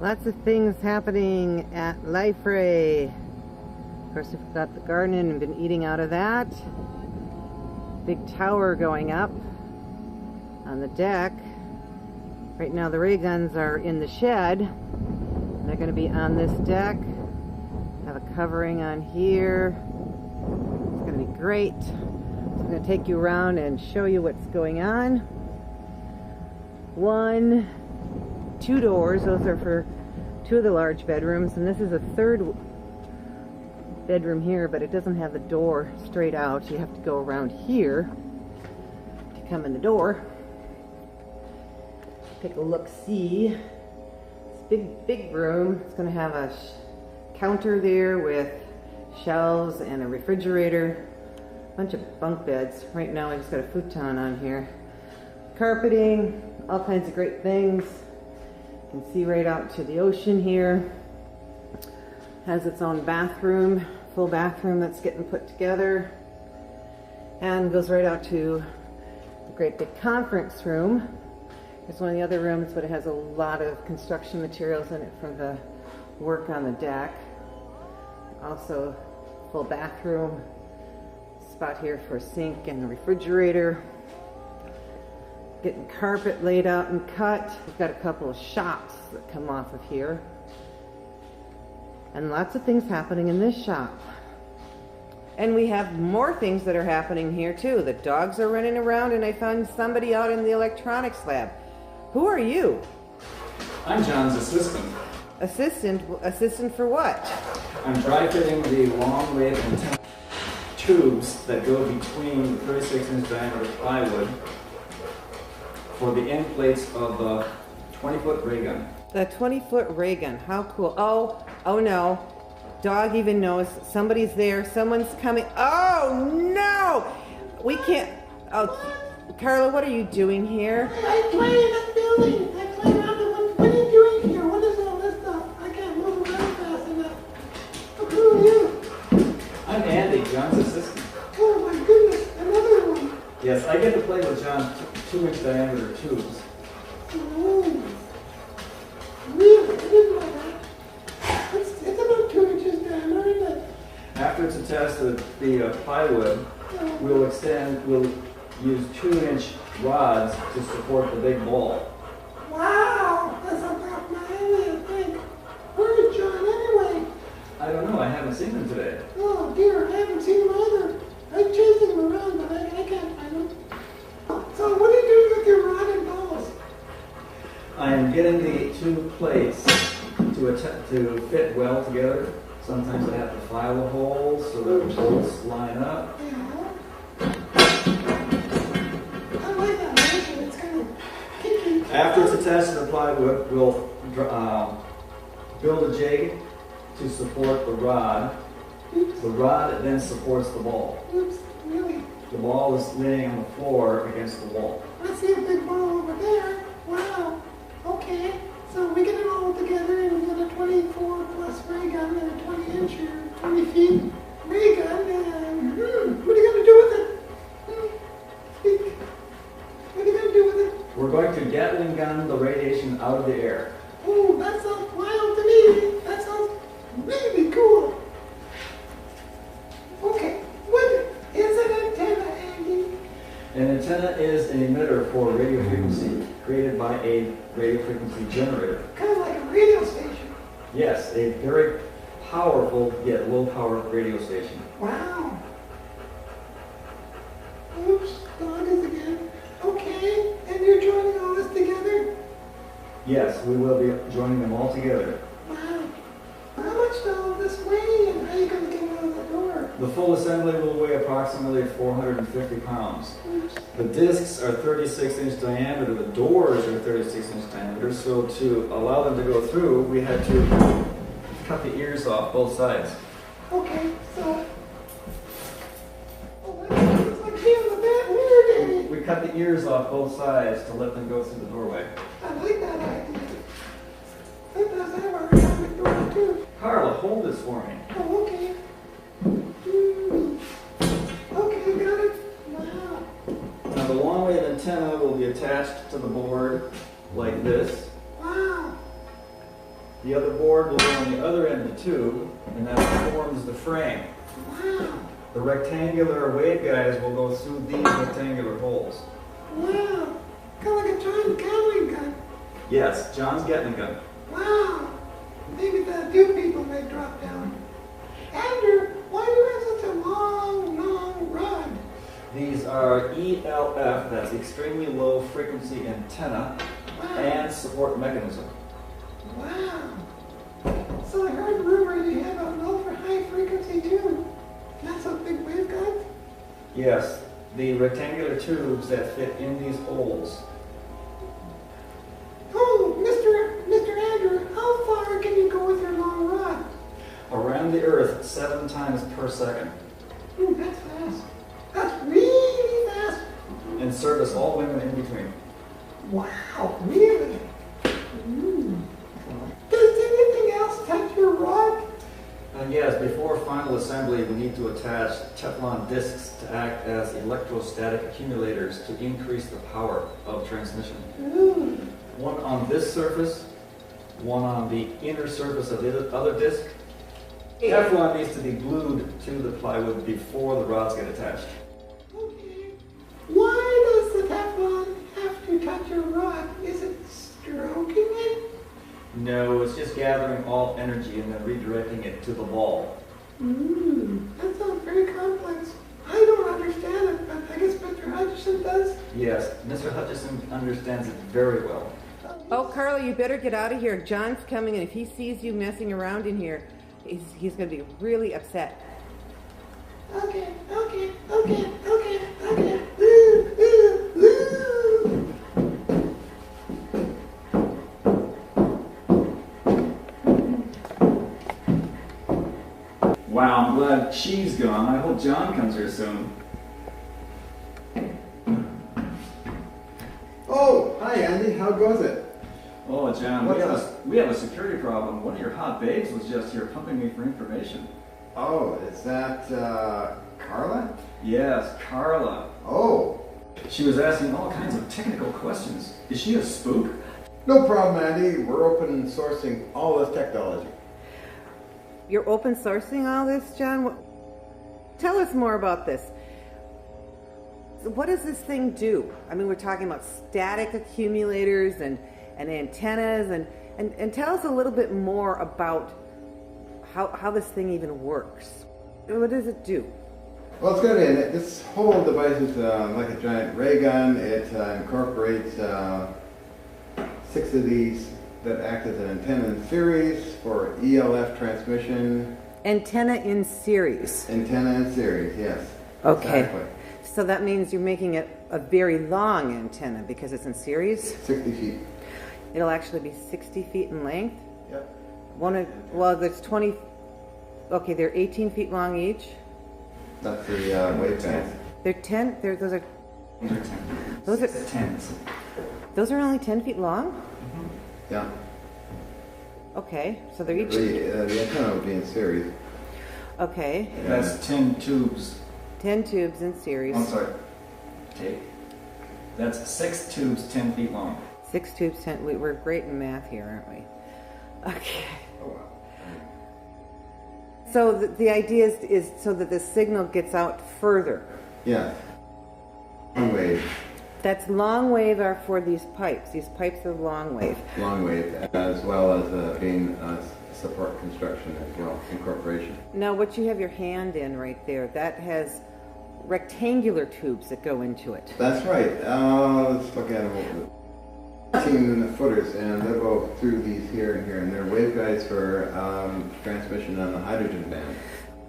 Lots of things happening at Life Ray. Of course, we've got the garden and been eating out of that. Big tower going up on the deck. Right now the ray guns are in the shed. They're going to be on this deck. Have a covering on here. It's going to be great. So I'm going to take you around and show you what's going on. Two doors. Those are for two of the large bedrooms, and this is a third bedroom here, but it doesn't have the door straight out. You have to go around here to come in the door. Take a look-see. It's big room. It's going to have a counter there with shelves and a refrigerator. A bunch of bunk beds. Right now I just got a futon on here. Carpeting, all kinds of great things. You can see right out to the ocean here. Has its own bathroom, full bathroom that's getting put together. And goes right out to the great big conference room. It's one of the other rooms, but it has a lot of construction materials in it from the work on the deck. Also, full bathroom. Spot here for a sink and a refrigerator. Getting carpet laid out and cut. We've got a couple of shops that come off of here. And lots of things happening in this shop. And we have more things that are happening here too. The dogs are running around, and I found somebody out in the electronics lab. Who are you? I'm John's assistant. Assistant for what? I'm dry fitting the long wave antenna tubes that go between the 36-inch diameter plywood for the end plates of the 20-foot ray gun. The 20-foot ray gun. How cool. Oh no. Dog even knows somebody's there. Someone's coming. Oh no! We can't. Oh, Karla, what are you doing here? I play in that building. I play around the one. What are you doing here? What is all this stuff? I can't move around fast enough. Who are you? I'm Andy, John's assistant. Oh my goodness, another one. Yes, I get to play with John's 2-inch diameter tubes. Oh, really? I didn't know that. It's about 2 inches diameter, isn't it? After it's attached to the plywood, we'll use 2-inch rods to support the big ball. Wow, that's about my area, I think. Where is John anyway? I don't know, I haven't seen him today. Oh dear, I haven't seen him either. I'm chasing him around, but I can't find him. So what are you doing with your rod and balls? I am getting the two plates to fit well together. Sometimes I have to file the holes so that the bolts line up. Yeah. I like that motion. It's kind of kicky. After it's attached to the plywood, we'll build a jig to support the rod. Oops. The rod then supports the ball. Oops, really? The ball is laying on the floor against the wall. I see a big ball over there. Wow. Okay. So we get it all together and we get a 24 plus ray gun and a 20-inch or 20 feet ray gun. And what are you going to do with it? Speak. What are you going to do with it? We're going to Gatling gun the radiation out of the air. Oh, that sounds wild to me. That sounds really cool. Okay. What is an antenna, Andy? An antenna is an emitter for radio frequency created by a radio frequency generator. Kind of like a radio station. Yes, a very powerful yet low power radio station. Wow. Oops, dog is again. Okay, and you're joining all this together? Yes, we will be joining them all together. Wow. How much does all this weigh and how are you going to get it out of the door? The full assembly will weigh approximately 450 pounds. Oops. The discs are 36-inch diameter, the doors are 36-inch diameter, so to allow them to go through, we had to cut the ears off both sides. Okay, so... Oh, that looks like being the bad weird, Danny. We cut the ears off both sides to let them go through the doorway. I like that idea. Sometimes I have a hard door too. Karla, hold this for me. Oh, okay. Okay, got it. Wow. Now the long wave antenna will be attached to the board like this. Wow. The other board will go on the other end of the tube, and that forms the frame. Wow. The rectangular waveguides will go through these rectangular holes. Wow. Kind of like a giant Gatling gun. Yes, John's Gatling gun. Wow. Maybe the dew people may drop down. Andrew, why do you have such a long rod? These are ELF, that's extremely low frequency antenna, Wow. and support mechanism. Wow. So I heard rumor you have an ultra high frequency too. That's a big waveguide? Yes, the rectangular tubes that fit in these holes. Oh, Mr. Andrew, how far can you go with your long rod? Around the Earth 7 times per second. That's fast. That's really fast. And service all women in between. Wow, really? Does anything else touch your rod? And yes, before final assembly, we need to attach Teflon discs to act as electrostatic accumulators to increase the power of transmission. Ooh. One on this surface, one on the inner surface of the other disc. Teflon needs to be glued to the plywood before the rods get attached. Okay. Why does the Teflon have to touch your rod? Is it stroking it? No, it's just gathering all energy and then redirecting it to the ball. That sounds very complex. I don't understand it, but I guess Mr. Hutchison does. Yes, Mr. Hutchison understands it very well. Oh, Karla, you better get out of here. John's coming, and if he sees you messing around in here, he's going to be really upset. Okay. Ooh, ooh, ooh. Wow, I'm glad she's gone. I hope John comes here soon. Oh, hi Andy, how goes it? Oh, John, What's we have a security problem. One of your hot babes was just here pumping me for information. Oh, is that Karla? Yes, Karla. Oh, She was asking all kinds of technical questions. Is she a spook? no problem Andy, we're open sourcing all this technology. You're open sourcing all this, John? Tell us more about this. What does this thing do? I mean, we're talking about static accumulators and antennas, and tell us a little bit more about how this thing even works. What does it do? Well, it's good. This whole device is like a giant ray gun. It incorporates 6 of these that act as an antenna in series for ELF transmission. Antenna in series. Antenna in series, yes. Okay. Exactly. So that means you're making it a very long antenna because it's in series. 60 feet. It'll actually be 60 feet in length. Yep. Well, there's 20. Okay, they're 18 feet long each. That's the waveguides. They're 10. Those are Those are- 10s. those are only 10 feet long. Yeah. Okay, so they're each. The antenna would be in series. Okay, That's 10 tubes. 10 tubes in series. I'm sorry. Take. That's 6 tubes 10 feet long. 6 tubes, 10. We're great in math here, aren't we? Okay. Oh wow. So the idea is so that the signal gets out further. Yeah. Long wave. That's long wave are for these pipes. These pipes are long wave. Long wave, as well as being support construction as well, incorporation. Now, what you have your hand in right there, that has rectangular tubes that go into it. That's right. Let's look at them. 18 footers, and they'll go through these here and here, and they're waveguides for transmission on the hydrogen band.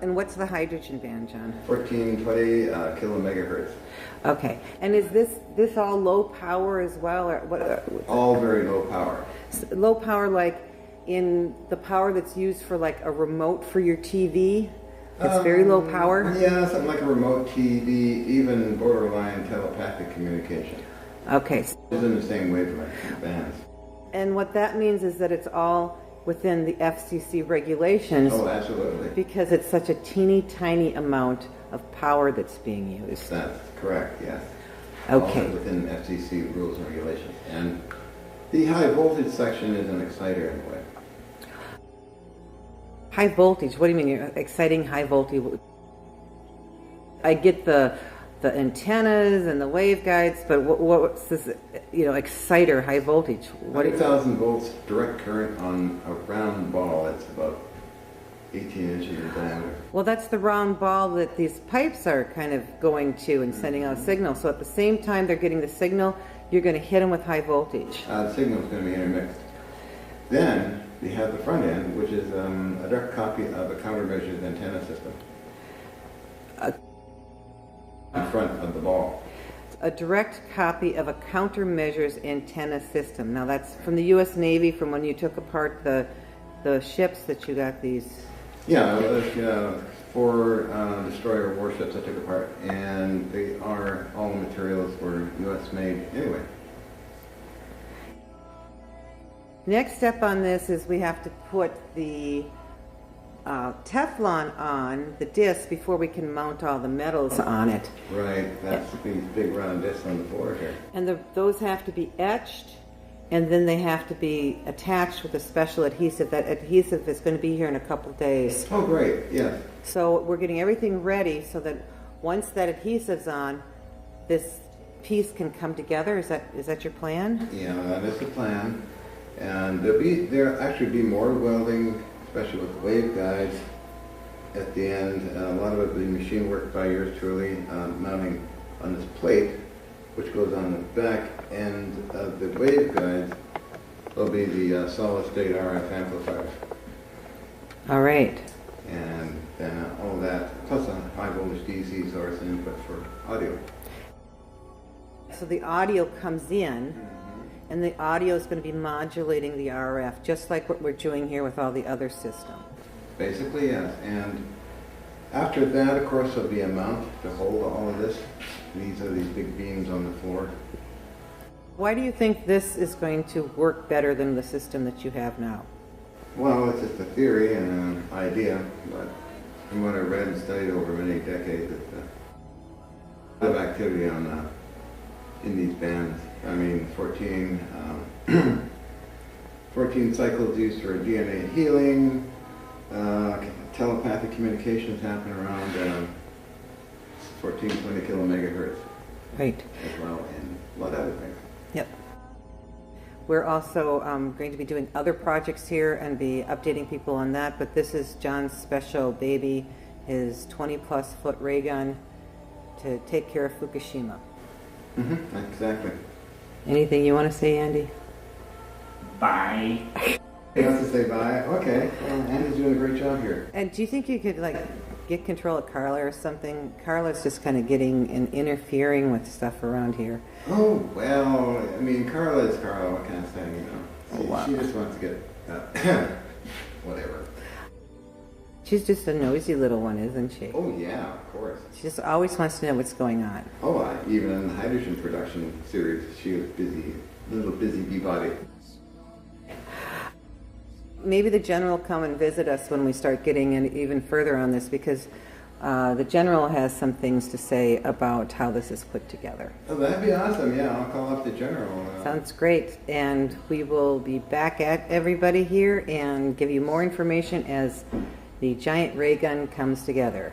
And what's the hydrogen band, John? 1420 kilomegahertz. Okay. And is this all low power as well, or what? All very low power. Low power, like in the power that's used for like a remote for your TV? It's very low power? Yeah, something like a remote TV, even borderline telepathic communication. Okay. It's in the same wavelength bands. And what that means is that it's all within the FCC regulations Oh, absolutely. because it's such a teeny tiny amount of power that's being used. That's correct, yes. Okay. Also within FCC rules and regulations. And the high voltage section is an exciter in a way. High voltage, what do you mean? You're exciting high voltage? I get the antennas and the waveguides, but what's this, exciter high voltage? 100,000 volts direct current on a round ball. It's about 18 inches in diameter. Well, that's the round ball that these pipes are kind of going to and sending out a signal. So at the same time they're getting the signal, you're going to hit them with high voltage. The signal is going to be intermixed. Then we have the front end, which is a direct copy of a countermeasures antenna system. In front of the ball. A direct copy of a countermeasures antenna system. Now that's from the U.S. Navy, from when you took apart the ships that you got these. Yeah, there's 4 destroyer warships I took apart, and they are all materials were U.S. made anyway. Next step on this is we have to put the Teflon on the disc before we can mount all the metals on it. Right, that's these big round discs on the floor here. And those have to be etched, and then they have to be attached with a special adhesive. That adhesive is going to be here in a couple days. Oh, great, yes. So we're getting everything ready so that once that adhesive's on, this piece can come together. Is that your plan? Yeah, that is the plan. And there'll actually be more welding, especially with wave guides at the end. A lot of it will be machine work by yours truly, mounting on this plate, which goes on the back end of the wave guides. Will be the solid state RF amplifiers. All right. And then all that, plus a high voltage DC source input for audio. So the audio comes in, and the audio is going to be modulating the RF, just like what we're doing here with all the other systems. Basically, yes. And after that, of course, there'll be a mount to hold all of this. These are these big beams on the floor. Why do you think this is going to work better than the system that you have now? Well, it's just a theory and an idea, but from what I read and studied over many decades, it's a lot of activity on in these bands. I mean, 14 cycles used for DNA healing, telepathic communications happen around 14, 20 kilomegahertz. Right. As well, and a lot of other things. Yep. We're also going to be doing other projects here and be updating people on that, but this is John's special baby, his 20-plus foot ray gun to take care of Fukushima. Mm-hmm, exactly. Anything you want to say, Andy? Bye. He wants to say bye? Okay. Well, Andy's doing a great job here. And do you think you could, get control of Karla or something? Karla's just kind of getting and interfering with stuff around here. Oh, well, I mean, Karla is Karla. What can I say, you know? Oh, wow. She just wants to get, whatever. She's just a nosy little one, isn't she? Oh, yeah, of course. She just always wants to know what's going on. Oh, even in the hydrogen production series, she was busy, little busy bee-body. Maybe the general will come and visit us when we start getting in even further on this, because the general has some things to say about how this is put together. Oh, that'd be awesome. Yeah, I'll call up the general. Sounds great. And we will be back at everybody here and give you more information as the giant ray gun comes together.